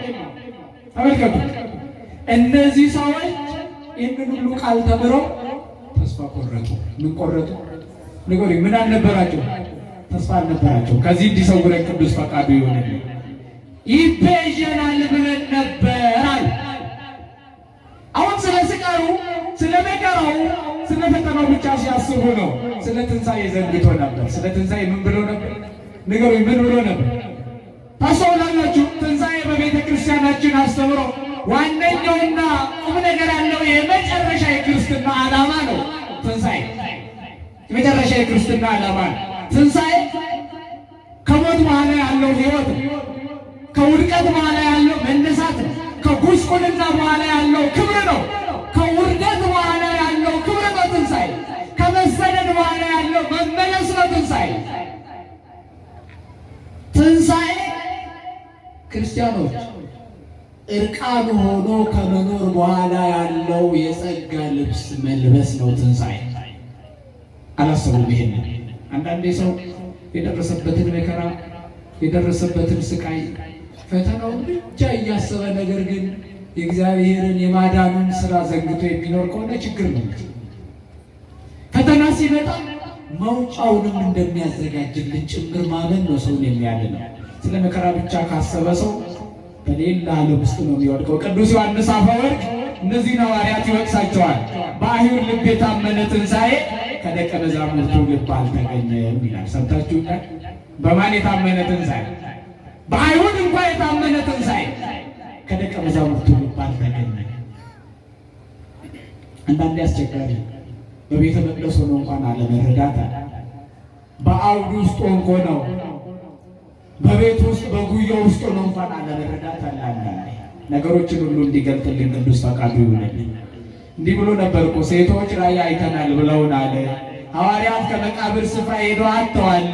ተመልከቱ። እነዚህ ሰዎች ይህንን ሁሉ ቃል ተምረው ተስፋ ቆረጡ። ምን ቆረጡ? ንገሩኝ። ምን አልነበራቸው? ተስፋ አልነበራቸው። ከዚህ እንዲሰውረን ቅዱስ ፈቃዱ ይሆንልን። ይቤዠናል ብለን ነበር አለ። አሁን ስለ ስቃዩ፣ ስለ መከራው፣ ስለ ፈተናው ብቻ ሲያስቡ ነው። ስለ ትንሣኤ ዘንግቶ ነበር። ስለ ትንሣኤ ምን ብሎ ነበር? ንገሩኝ። ምን ብሎ ነበር? ታስተውላላችሁ። ትንሣኤ በቤተ ክርስቲያናችን አስተምሮ ዋነኛውና ቁም ነገር ያለው የመጨረሻ የክርስትና ዓላማ ነው። ትንሣኤ የመጨረሻ የክርስትና ዓላማ ነው። ትንሣኤ ከሞት በኋላ ያለው ሕይወት፣ ከውድቀት በኋላ ያለው መነሳት ነው። ከጉስቁልና በኋላ ያለው ክብር ነው። ከውርደት በኋላ ያለው ክብር ነው ትንሣኤ። ከመሰደድ በኋላ ያለው መመለስ ነው ትንሣኤ። ትንሣኤ ክርስቲያኖች እርቃኑ ሆኖ ከመኖር በኋላ ያለው የጸጋ ልብስ መልበስ ነው ትንሣኤ። አላሰቡም ይሄንን። አንዳንዴ ሰው የደረሰበትን መከራ የደረሰበትን ስቃይ ፈተናውን ብቻ እያሰበ ነገር ግን የእግዚአብሔርን የማዳኑን ስራ ዘንግቶ የሚኖር ከሆነ ችግር ነው። ፈተና ሲመጣ መውጫውንም እንደሚያዘጋጅልን ጭምር ማመን ነው ሰውን የሚያድነው። ስለ መከራ ብቻ ካሰበ ሰው በሌላ ዓለም ውስጥ ነው የሚወድቀው። ቅዱስ ዮሐንስ አፈወርቅ እነዚህን ሐዋርያት ይወቅሳቸዋል። በአይሁድ ልብ የታመነ ትንሣኤ ከደቀ መዛሙርቱ ልብ አልተገኘም ይላል። ሰምታችሁኛል? በማን የታመነ ትንሣኤ? በአይሁድ እንኳን የታመነ ትንሣኤ ከደቀ መዛሙርቱ ልብ አልተገኘም። አንዳንዴ አስቸጋሪ በቤተ መቅደስ ሆኖ እንኳን አለመረዳት አለ። በአውዱ ውስጥ ሆንኮ ነው በቤት ውስጥ በጉያው ውስጥ ሆኖ እንኳን አለመረዳት አለ። አንዳንዴ ነገሮችን ሁሉ እንዲገልጥልን ቅዱስ ፈቃዱ ይሁንልን። እንዲህ ብሎ ነበር እኮ ሴቶች ራእይ አይተናል ብለውናል። ሐዋርያት ከመቃብር ስፍራ ሄደው አጥተዋል።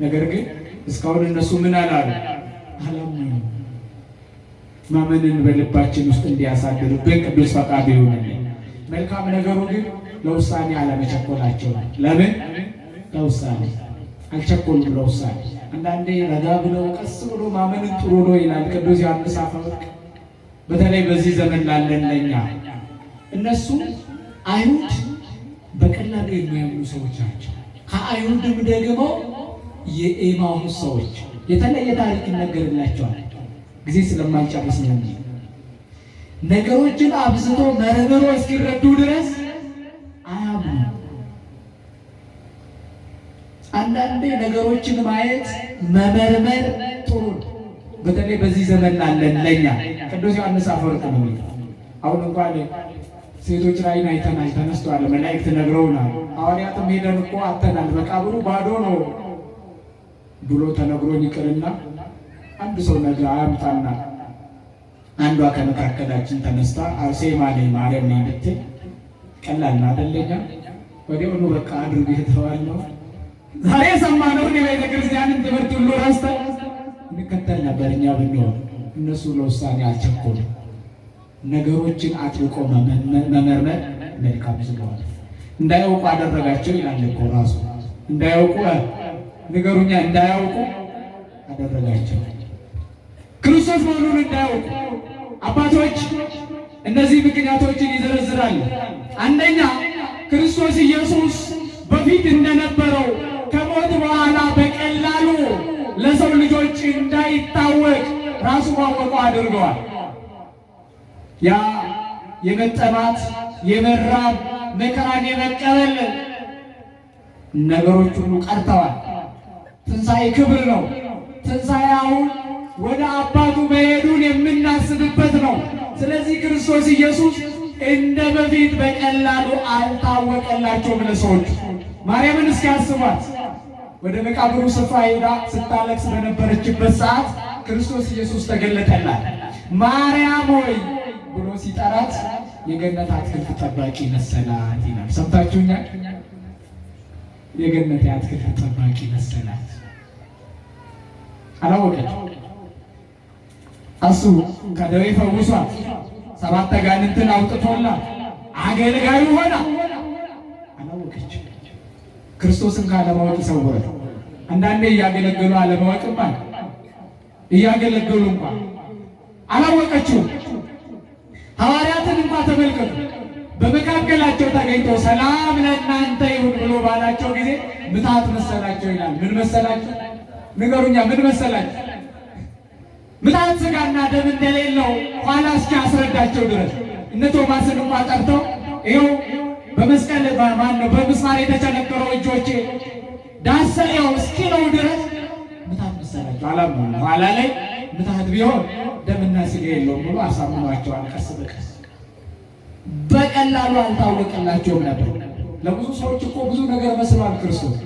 ነገር ግን እስካሁን እነሱ ምን አላሉ? አላመኑም። ማመንን በልባችን ውስጥ እንዲያሳድርብን ቅዱስ ፈቃዱ ይሁንልን። መልካም ነገሩ ግን ለውሳኔ አለመቸኮላቸው። ለምን ለውሳኔ አልቸኮሉም? ለውሳኔ አንዳንዴ ረጋ ብለው ቀስ ብሎ ማመንን ጥሩ ነው ይላል ቅዱስ ዮሐንስ አፈወርቅ። በተለይ በዚህ ዘመን ላለን ለኛ እነሱ አይሁድ በቀላሉ የሚያምኑ ሰዎች ናቸው። ከአይሁድም ደግሞ የኤማሁስ ሰዎች የተለየ ታሪክ ይነገርላቸዋል። ጊዜ ስለማንጨርስ ነው። ነገሮችን አብዝቶ መርምሮ እስኪረዱ ድረስ አያምኑ። አንዳንዴ ነገሮችን ማየት መመርመር ጥሩ ነው። በተለይ በዚህ ዘመን ላለን ለኛ ቅዱስ ዮሐንስ አፈወርቅ ነው። አሁን እንኳን ሴቶች ራእይን አይተናል ተነስቷል፣ መላእክት ነግረውናል፣ ሐዋርያትም ሄደን እኮ አተናል፣ መቃብሩ ባዶ ነው ብሎ ተነግሮን ይቅርና አንድ ሰው ነገ አያምጣና አንዷ ከመካከላችን ተነስታ አርሴማ ነኝ ማርያም ነኝ ብትል ቀላል ነው አይደለኛ? ወዲያውኑ በቃ አድርጎ የተባል ነው። ዛሬ የሰማነውን የቤተ ክርስቲያንን ትምህርት ሁሉ ረስተን እንከተል ነበር እኛ ብንሆን። እነሱ ለውሳኔ አልቸኮሉም። ነገሮችን አጥብቆ መመርመር መልካም ስለሆነ እንዳያውቁ አደረጋቸው ይላል እኮ ራሱ። እንዳያውቁ ንገሩኛ፣ እንዳያውቁ አደረጋቸው። ክርስቶስ መሆኑን እንዳያውቁ አባቶች እነዚህ ምክንያቶችን ይዘረዝራሉ። አንደኛ ክርስቶስ ኢየሱስ በፊት እንደነበረው ከሞት በኋላ በቀላሉ ለሰው ልጆች እንዳይታወቅ ራሱ ማወቀው አድርገዋል። ያ የመጠማት የመራብ መከራን የመቀበል ነገሮች ሁሉ ቀርተዋል። ትንሣኤ ክብር ነው። ትንሣኤ አሁን ወደ አባቱ መሄዱን የምናስብበት ነው። ስለዚህ ክርስቶስ ኢየሱስ እንደ በፊት በቀላሉ አልታወቀላቸውም ለሰዎች። ማርያምን እስኪ አስቧት። ወደ መቃብሩ ስፍራ ሄዳ ስታለቅስ በነበረችበት ሰዓት ክርስቶስ ኢየሱስ ተገለጠላት። ማርያም ሆይ ብሎ ሲጠራት የገነት አትክልት ጠባቂ መሰላት ይላል። ሰምታችሁኛል? የገነት አትክልት ጠባቂ መሰላት። አላወቀች። እሱ ከደዌ ፈውሷት 7 አጋንንትን አውጥቶላት አገልጋዩ ሆና አላወቀች። ክርስቶስን ካለማወቅ ይሰውራል። አንዳንዴ እያገለገሉ አለማወቅም አለ። እያገለገሉ እንኳን አላወቀችው። ሐዋርያትን እንኳን ተመልከቱ። በመካከላቸው ተገኝቶ ሰላም ለእናንተ ይሁን ብሎ ባላቸው ጊዜ ምታት መሰላቸው ይላል። ምን መሰላቸው? ንገሩኛ፣ ምን መሰላቸው? ምታት ሥጋና ደም እንደሌለው ኋላ እስኪ አስረዳቸው ድረስ እነ ቶማስን እንኳን ጠርተው ይኸው በመስቀል ማነው በምስማር የተቸነከረው እጆቼ ዳሰው እስኪለው ድረስ ምታት መሰላቸው። አላመኑ። ኋላ ላይ ምታት ቢሆን ደምና ሥጋ የለውም ብሎ አሳምኗቸዋል። ቀስ በቀስ በቀላሉ አልታወቀላቸውም ነበር። ለብዙ ሰዎች እኮ ብዙ ነገር መስሏል ክርስቶስ።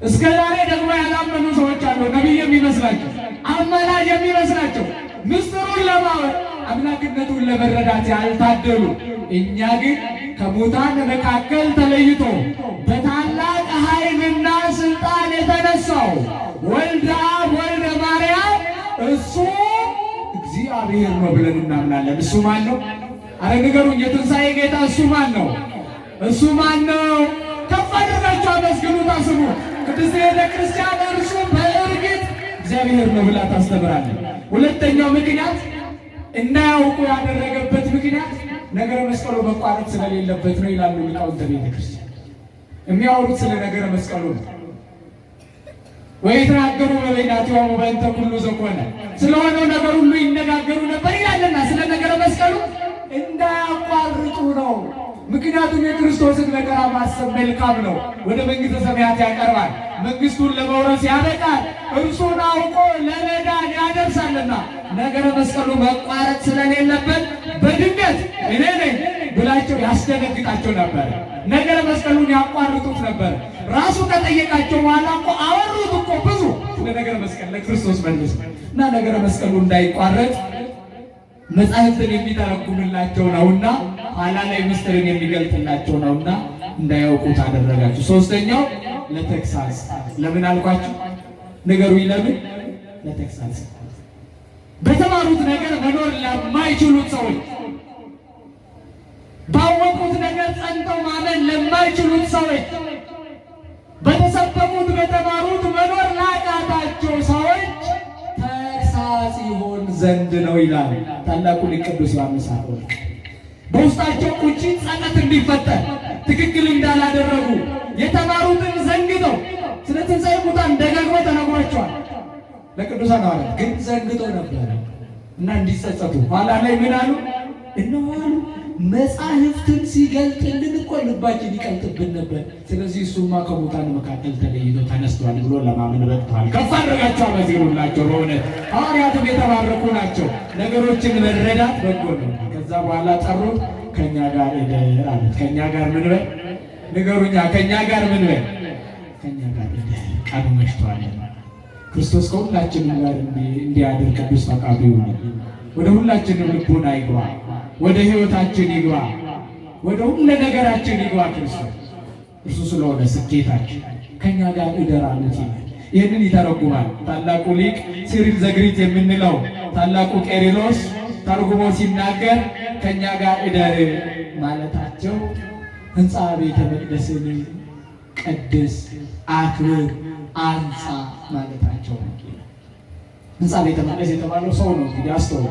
እስከ ዛሬ ደግሞ ያላመኑ ሰዎች አሉ። ነቢይ የሚመስላቸው፣ አማላጅ የሚመስላቸው፣ ምስጢሩን ለማወቅ አምላክነቱን ለመረዳት ያልታደሉ። እኛ ግን ከሙታን መካከል ተለይቶ በታላቅ ኃይልና ስልጣን የተነሳው ወልደ አብ ወልደ ማርያም እሱ እግዚአብሔር ነው ብለን እናምናለን። እሱ ማን ነው? አረ ንገሩኝ፣ የትንሣኤ ጌታ እሱ ማን ነው? እሱ ማን ነው? ከፍ አድርጋችሁ አመስግኑት፣ አስቡ። ቅድስት ቤተ ክርስቲያን እርሱ በእርግጥ እግዚአብሔር ነው ብላ ታስተምራለች። ሁለተኛው ምክንያት እንዳያውቁ ያደረገበት ምክንያት ነገረ መስቀሉ መቋረጥ ስለሌለበት ነው ይላሉ ሊቃውንተ ቤተ ክርስቲያን። የሚያወሩት ስለ ነገረ መስቀሉ ነው። ወይተናገሩ በበይናቲሆሙ በእንተ ኩሉ ዘኮነ፣ ስለሆነው ነገር ሁሉ ይነጋገሩ ነበር ይላልና ስለ ነገረ መስቀሉ እንዳያቋርጡ ነው። ምክንያቱም የክርስቶስን መከራ ማሰብ መልካም ነው። ወደ መንግሥተ ሰማያት ያቀርባል፣ መንግሥቱን ለመውረስ ያበቃል፣ እርሱን አውቆ ለመዳን ያደርሳልና ነገረ መስቀሉ መቋረጥ ስለሌለበት በድንገት እኔ ነኝ ብላቸው ያስደነግጣቸው ነበር። ነገረ መስቀሉን ያቋርጡት ነበር። ራሱ ከጠየቃቸው በኋላ እኮ አወሩት እኮ ብዙ ስለ ነገረ መስቀል ለክርስቶስ መልስ እና ነገረ መስቀሉ እንዳይቋረጥ መጻሕፍትን የሚተረጉምላቸው ነውና ኋላ ላይ ምስጢርን የሚገልጥላቸው ነውና እንዳያውቁት አደረጋችሁ። ሶስተኛው ለተግሳጽ። ለምን አልኳችሁ? ንገሩኝ። ለምን? ለተግሳጽ። በተማሩት ነገር መኖር ለማይችሉት ሰዎች፣ ባወቁት ነገር ጸንተው ማመን ለማይችሉት ሰዎች፣ በተሰበኩት በተማሩት መኖር ላቃታቸው ሰዎች ተግሳጽ ይሆን ዘንድ ነው ይላል ታላቁ ሊቅ ቅዱስ ዮሐንስ አፈወርቅ። በውስጣቸው ቁጭት፣ ጸጸት እንዲፈጠር ትክክል እንዳላደረጉ የተማሩትን ዘንግተው ስለ ትንሣኤ ሙታን ደጋግመው ተነግሯቸዋል ለቅዱሳን ሐዋርያት፣ ግን ዘንግተው ነበረ እና እንዲጸጸቱ ኋላ ላይ ምን አሉ? እነሆ አሉ መጻሕፍትን ሲገልጥልን እኮ ልባችን ይቀልጥብን ነበር። ስለዚህ እሱማ ከሙታን መካከል ተለይቶ ተነስቷል ብሎ ለማመን በቅተዋል። ከፍ አድርጋቸው አመስግኑላቸው። በእውነት ሐዋርያትም የተባረኩ ናቸው። ነገሮችን መረዳት በጎ ነው። ከዛ በኋላ ጠሩት፣ ከእኛ ጋር እደር አሉት። ከእኛ ጋር ምን በል ንገሩኛ። ከእኛ ጋር ምን በል? ከእኛ ጋር እደር። ቀኑ መሽቷል። ክርስቶስ ከሁላችንም ጋር እንዲያድር ቅዱስ ፈቃዱ ይሁን። ወደ ሁላችንም ልቡና ይግባ፣ ወደ ሕይወታችን ይግባ፣ ወደ ሁሉ ነገራችን ይግባ ክርስቶስ። እርሱ ስለሆነ ስኬታችን ከእኛ ጋር እደር አሉት ይላል። ይህንን ይተረጉማል ታላቁ ሊቅ ሲሪል ዘግሪት የምንለው ታላቁ ቄርሎስ ተርጉሞ ሲናገር ከእኛ ጋር እደር ማለታቸው ሕንፃ ቤተ መቅደስን ቀድስ፣ አክብር፣ አንጻ ማለታቸው ነው። ሕንፃ ቤተ መቅደስ የተባለው ሰው ነው። እንግዲህ አስተውሉ።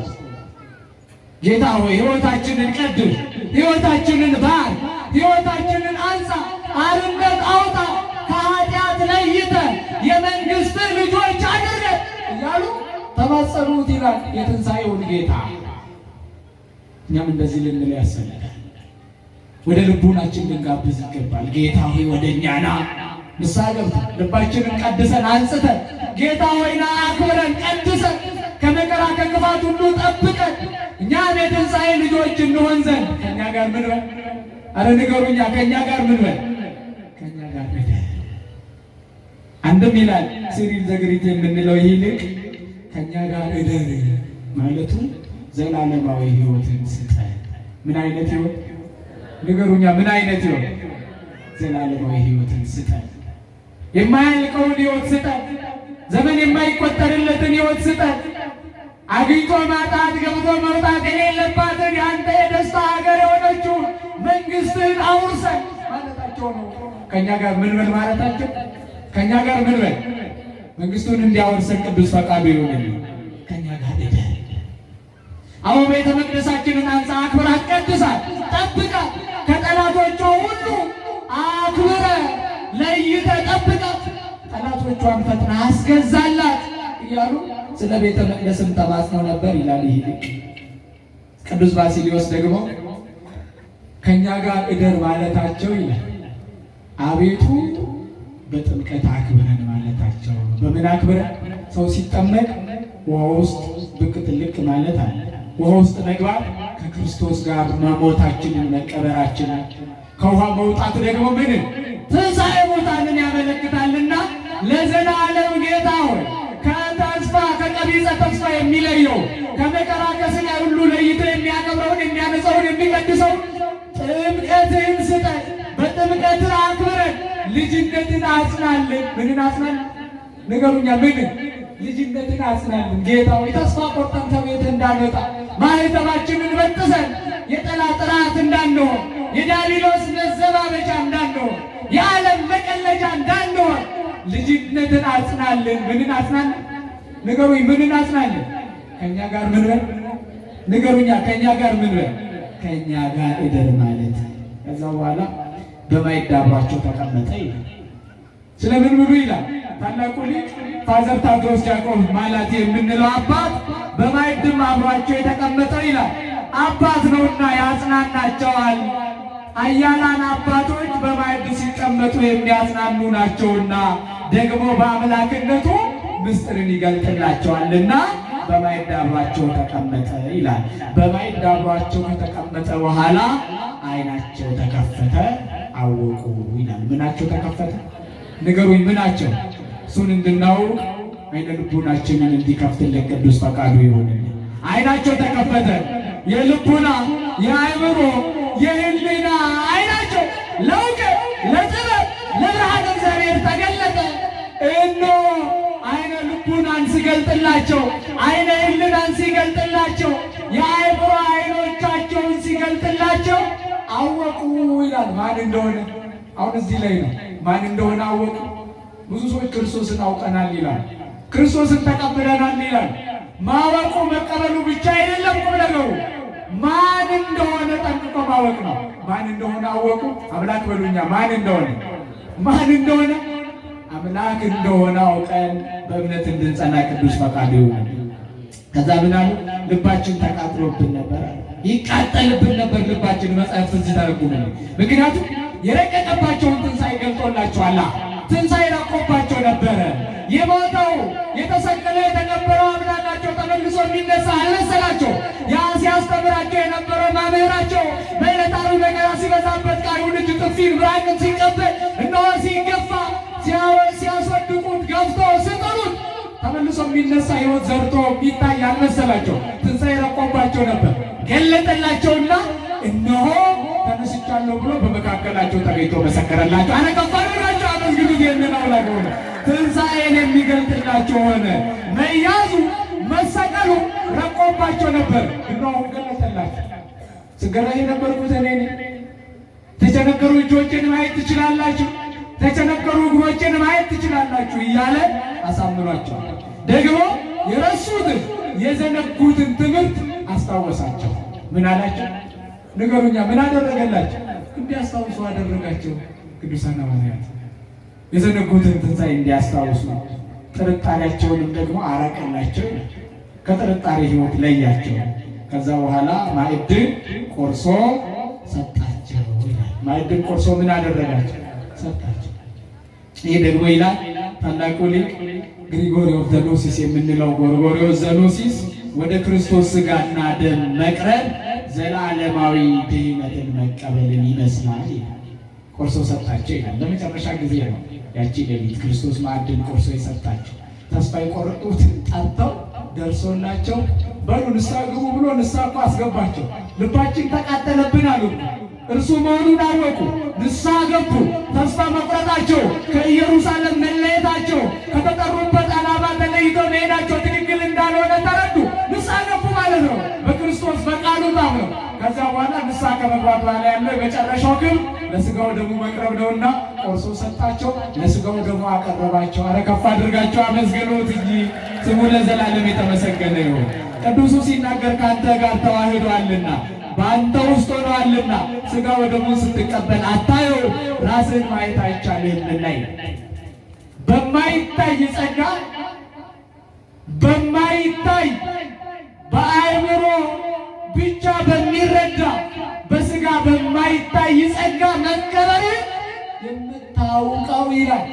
ጌታ ሆይ ሕይወታችንን ቀድስ፣ ሕይወታችንን ባር፣ ሕይወታችንን አንጻ፣ አርነት አውጣ፣ ከኃጢአት ለይተን የመንግሥት ልጆች አድርገን እያሉ ተማጸኑት ይላል የትንሣኤውን ጌታ። እኛም እንደዚህ ልንል ያስፈልጋል። ወደ ልቡናችን ልንጋብዝ ይገባል። ጌታ ሆይ ወደ እኛ ና፣ ንስሐ ገብተን ልባችንን ቀድሰን አንጽተን ጌታ ሆይ ና አክብረን ቀድሰን ከመከራ ከክፋት ሁሉ ጠብቀን እኛም የትንሣኤ ልጆች እንሆን ዘንድ ከእኛ ጋር ምን በል? አረ ንገሩኛ፣ ከኛ ጋር ምን በል? ከኛ ጋር እደር። አንድም ይላል ሲሪል ዘግሪት የምንለው ይህ ልቅ ከኛ ጋር እደር ማለቱ ዘላለማዊ ሕይወትን ስጠን። ምን አይነት ሕይወት ንገሩኛ? ምን አይነት ሕይወት? ዘላለማዊ ሕይወትን ስጠን። የማያልቀውን ሕይወት ስጠን። ዘመን የማይቆጠርለትን ሕይወት ስጠን። አግኝቶ ማጣት ገብቶ መውጣት የሌለባትን የአንተ የደስታ ሀገር የሆነችው መንግስትህን አውርሰን ማለታቸው ነው። ከእኛ ጋር ምን በል ማለታቸው። ከእኛ ጋር ምን በል? መንግስቱን እንዲያወርሰን ቅዱስ ፈቃዱ ይሁንልን። ከእኛ ጋር እደር። አሁን ቤተ መቅደሳችንን አንጻ፣ አክብራት፣ ቀድሳት፣ ጠብቃት። ከጠላቶቿ ሁሉ አክብረ ለይተ ጠብቃት። ጠላቶቿን ፈጥና አስገዛላት እያሉ ስለ ቤተ መቅደስም ተማጽነው ነበር ይላል ይህ ልቅ። ቅዱስ ባሲሊዮስ ደግሞ ከእኛ ጋር እደር ማለታቸው ይላል አቤቱ በጥምቀት አክብረን ማለታቸው። በምን አክብረን? ሰው ሲጠመቅ ውሃ ውስጥ ብቅ ጥልቅ ማለት አለ። ውሃ ውስጥ መግባት ከክርስቶስ ጋር መሞታችንን መቀበራችንን፣ ከውሃ መውጣት ደግሞ ምንን? ትንሣኤ ሙታንን ያመለክታልና ለዘላለም ጌታ ሆይ ከተስፋ ከቀቢጸ ተስፋ የሚለየው ከመከራ ከሥቃይ ሁሉ ለይቶ የሚያከብረውን የሚያነጻውን የሚቀድሰው ጥምቀትን ስጠን። በጥምቀትን አክብረን ልጅነትን አጽናልን። ምንን አጽናልን? ንገሩኛ። ምንን? ልጅነትን አጽናልን። ጌታ ሆይ ተስፋ ቆርጠን ከቤት እንዳንወጣ፣ ማኅተባችንን በጥሰን የጠላት ራት እንዳንሆን፣ የዲያብሎስ መዘባበቻ እንዳንሆን፣ የዓለም መቀለጃ እንዳንሆን ልጅነትን አጽናልን። ምንን አጽናልን? ንገሩኝ። ምንን አጽናልን? ከእኛ ጋር ምን በል? ንገሩኛ። ከእኛ ጋር ምን በል? ከእኛ ጋር እደር ማለት። ከዛ በኋላ በማዕድ አብሯቸው ተቀመጠ ይላል። ስለምን ብሉ ይላል ታላቁ ሊቅ ፋዘር ታድሮስ ዲያቆን ማላቴ የምንለው አባት በማዕድም አብሯቸው የተቀመጠው ይላል አባት ነውና ያጽናናቸዋል። አያላን አባቶች በማዕድ ሲቀመጡ የሚያጽናኑ ናቸውና ደግሞ በአምላክነቱ ምስጢርን ይገልጥላቸዋልና በማዕድ አብሯቸው ተቀመጠ ይላል። በማዕድ አብሯቸው ከተቀመጠ በኋላ ዓይናቸው ተከፈተ፣ አወቁ ይላል። ምናቸው ተከፈተ? ንገሩኝ። ምናቸው? እሱን እንድናውቅ ዓይነ ልቡናችንን እንዲከፍትልን ቅዱስ ፈቃዱ ይሁንልን። ዓይናቸው ተከፈተ። የልቡና የአእምሮ የህሊና ዓይናቸው ለእውቀት ለጥበብ ለብርሃነ እግዚአብሔር ተገለጠ። እነሆ ዓይነ ልቡናን ሲገልጥላቸው፣ ዓይነ ህሊናን ሲገልጥላቸው፣ የአእምሮ ዓይኖቻቸውን ሲገልጥላቸው አወቁ ይላል። ማን እንደሆነ አሁን እዚህ ላይ ነው። ማን እንደሆነ አወቁ። ብዙ ሰዎች ክርስቶስን አውቀናል ይላል፣ ክርስቶስን ተቀብለናል ይላል። ማወቁ መቀበሉ ብቻ አይደለም ቁም ነገሩ ማን እንደሆነ ጠንቅቆ ማወቅ ነው። ማን እንደሆነ አወቁ። አምላክ በሉኛ። ማን እንደሆነ አምላክ እንደሆነ አውቀን በእምነት እንድንጸና ቅዱስ ፈቃዱ ይሁን። ከዛ ምን አሉ? ልባችን ተቃጥሎብን ነበር፣ ይቃጠልብን ነበር ልባችን። መጽሐፍ እዚህ ተረጉመን። ምክንያቱም የረቀቀባቸውን ትንሣኤ ገልጦላቸዋል። ትንሣኤ ረቆባቸው ነበረ። የሞተው የተሰቀለ የተቀበረው አምላካቸው ተመልሶ የሚነሳ አልመሰላቸው። ያ ሲያስተምራቸው የነበረው መምህራቸው በዕለታዊ መከራ ሲበዛበት ቃሉን እጅ ጥፊን ብራቅን ሲቀበል እነሆ ሲገፋ ሲያስወድቁት ገፍቶ ሲጥሉት ተመልሶ የሚነሳ ሕይወት ዘርቶ የሚታይ አልመሰላቸው። ትንሣኤ ረቆባቸው ነበር። ገለጠላቸውና እነሆ ተነስቻለሁ ብሎ በመካከላቸው ተገኝቶ መሰከረላቸው። አነቀፋላቸው አመስግኑት። ይህንን አምላክ ሆነ ትንሣኤን የሚገልጥላቸው ሆነ። መያዙ መሰቀሉ ረቆባቸው ነበር። እነሆ ገለጠላቸው። ስገረዝ የነበርኩት እኔ ነኝ። ተቸነከሩ እጆችን ማየት ትችላላችሁ፣ ተቸነከሩ እግሮችን ማየት ትችላላችሁ እያለ አሳምኗቸው። ደግሞ የረሱትን የዘነጉትን ትምህርት አስታወሳቸው። ምን አላቸው? ንገሩኛ። ምን አደረገላቸው? እንዲያስታውሱ አደረጋቸው። ቅዱሳን ሐዋርያት የዘነጉትን ትንሣኤ እንዲያስታውሱ፣ ጥርጣሬያቸውንም ደግሞ አራቀላቸው። ከጥርጣሬ ሕይወት ለያቸው። ከዛ በኋላ ማዕድን ቆርሶ ሰጣቸው ይላል። ማዕድን ቆርሶ ምን አደረጋቸው? ሰጣቸው። ይህ ደግሞ ይላል ታላቁ ሊቅ ግሪጎሪ ኦፍ ዘኖሲስ የምንለው ጎርጎርዮስ ዘኖሲስ ወደ ክርስቶስ ሥጋና ደም መቅረብ ዘላለማዊ ድህነትን መቀበልን ይመስላል ይላል። ቆርሶ ሰጣቸው ይላል። ለመጨረሻ ጊዜ ነው ያቺ ሌሊት ክርስቶስ ማዕድን ቆርሶ የሰጣቸው። ተስፋ የቆረጡትን ጠርተው ደርሶላቸው በሉ ንስሐ ግቡ ብሎ ንስሐ እኮ አስገባቸው። ልባችን ተቃጠለብን አሉ። እርሱ መሆኑን አወቁ። ንስሐ ገቡ። ተስፋ መቁረጣቸው፣ ከኢየሩሳሌም መለየታቸው፣ ከተጠሩበት ዓላማ ተለይተው መሄዳቸው ትክክል እንዳልሆነ ተረዱ። ንስሐ ገቡ ማለት ነው። በክርስቶስ በቃሉ ታምነው ከዛ በኋላ ንስሐ ከመግባት በኋላ ያለው የመጨረሻው ግን ለሥጋው ደሙ መቅረብ ነውና ቆርሶ ሰጣቸው፣ ለሥጋው ደሙ አቀረባቸው። አረ ከፍ አድርጋቸው አመስግኑት እንጂ ስሙ ለዘላለም የተመሰገነ ይሁን። ቅዱሱ ሲናገር ከአንተ ጋር ተዋህዷልና በአንተ ውስጥ ሆነዋልና ሥጋው ደሙን ስትቀበል አታየው፣ ራስህን ማየት አይቻልህምና በማይታይ ጸጋ በማይታይ በአእምሮ ብቻ በሚረዳ በሥጋ በማይታይ ጸጋ መቀበል የምታውቀው ይላል።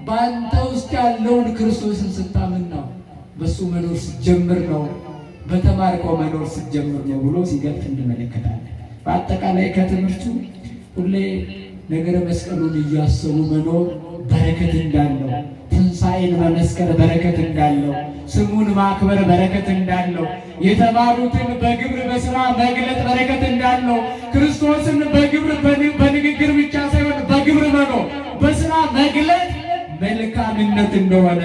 በአንተ ውስጥ ያለውን ክርስቶስን ስታምን ነው። በሱ መኖር ስትጀምር ነው። በተማርከው መኖር ስትጀምር ነው ብሎ ሲገልጥ እንመለከታለን። በአጠቃላይ ከትምህርቱ ሁሌ ነገረ መስቀሉን እያሰቡ መኖር በረከት እንዳለው፣ ትንሣኤን መመስከር በረከት እንዳለው፣ ስሙን ማክበር በረከት እንዳለው፣ የተማሩትን በግብር በሥራ መግለጥ በረከት እንዳለው፣ ክርስቶስን በግብር በንግግር ብቻ ሳይሆን በግብር መኖር በሥራ መግለጥ መልካምነት እንደሆነ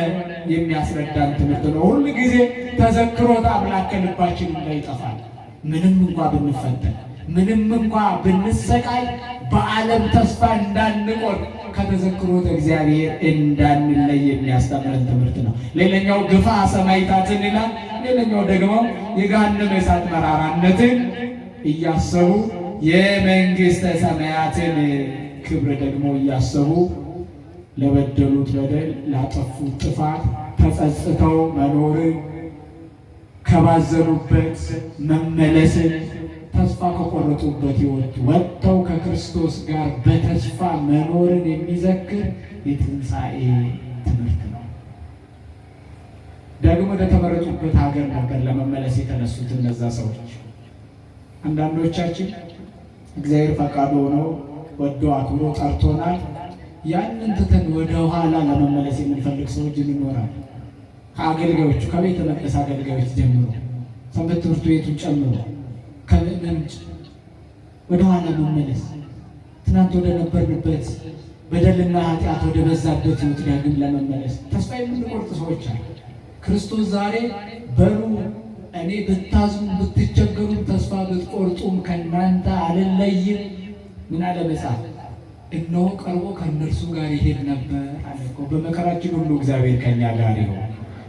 የሚያስረዳን ትምህርት ነው። ሁሉ ጊዜ ተዘክሮት አምላክ ከልባችን እንዳይጠፋል። ምንም እንኳ ብንፈተን፣ ምንም እንኳ ብንሰቃይ በዓለም ተስፋ እንዳንቆርጥ ከተዘክሮት እግዚአብሔር እንዳንለይ የሚያስተምረን ትምህርት ነው። ሌላኛው ግፋ ሰማዕታትን ይላል። ሌላኛው ደግሞ የገሃነመ እሳት መራራነትን እያሰቡ የመንግሥተ ሰማያትን ክብር ደግሞ እያሰቡ ለበደሉት በደል ላጠፉት ጥፋት ተጸጽተው መኖርን፣ ከባዘኑበት መመለስን፣ ተስፋ ከቆረጡበት ሕይወት ወጥተው ከክርስቶስ ጋር በተስፋ መኖርን የሚዘክር የትንሣኤ ትምህርት ነው። ደግሞ ወደ ተመረጡበት ሀገር ነበር ለመመለስ የተነሱት እነዛ ሰዎች። አንዳንዶቻችን እግዚአብሔር ፈቃዱ ሆኖ ወዶ አክብሮ ጠርቶናል። ያንን ትተን ወደ ኋላ ለመመለስ የምንፈልግ ሰዎች እንኖራለን። ከአገልጋዮቹ ከቤተ መቅደስ አገልጋዮች ጀምሮ ሰንበት ትምህርት ቤቱን ጨምሮ ከምእመን ወደ ኋላ መመለስ፣ ትናንት ወደ ነበርንበት በደልና ኃጢአት ወደ በዛበት ሕይወት ዳግም ለመመለስ ተስፋ የምንቆርጥ ሰዎች አሉ። ክርስቶስ ዛሬ በሉ እኔ ብታዝኑ ብትቸገሩም ተስፋ ብትቆርጡም ከእናንተ አልለይም ምን አለ መጽሐፍ? እነሆ ቀርቦ ከእነርሱ ጋር ይሄድ ነበር አለ እኮ። በመከራችን ሁሉ እግዚአብሔር ከኛ ጋር ይሁን።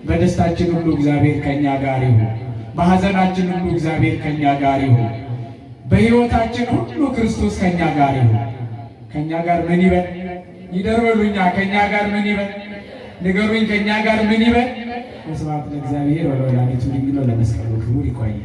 በደስታችን ሁሉ እግዚአብሔር ከኛ ጋር ይሁን። በሐዘናችን ሁሉ እግዚአብሔር ከኛ ጋር ይሁን። በሕይወታችን ሁሉ ክርስቶስ ከኛ ጋር ይሁን። ከኛ ጋር ምን ይበል? ይደርበሉኛ ከኛ ጋር ምን ይበል? ንገሩኝ፣ ከኛ ጋር ምን ይበል? ወስብሐት ለእግዚአብሔር ወለወላዲቱ ድንግል ወለመስቀሉ ክቡር። ይቆያል።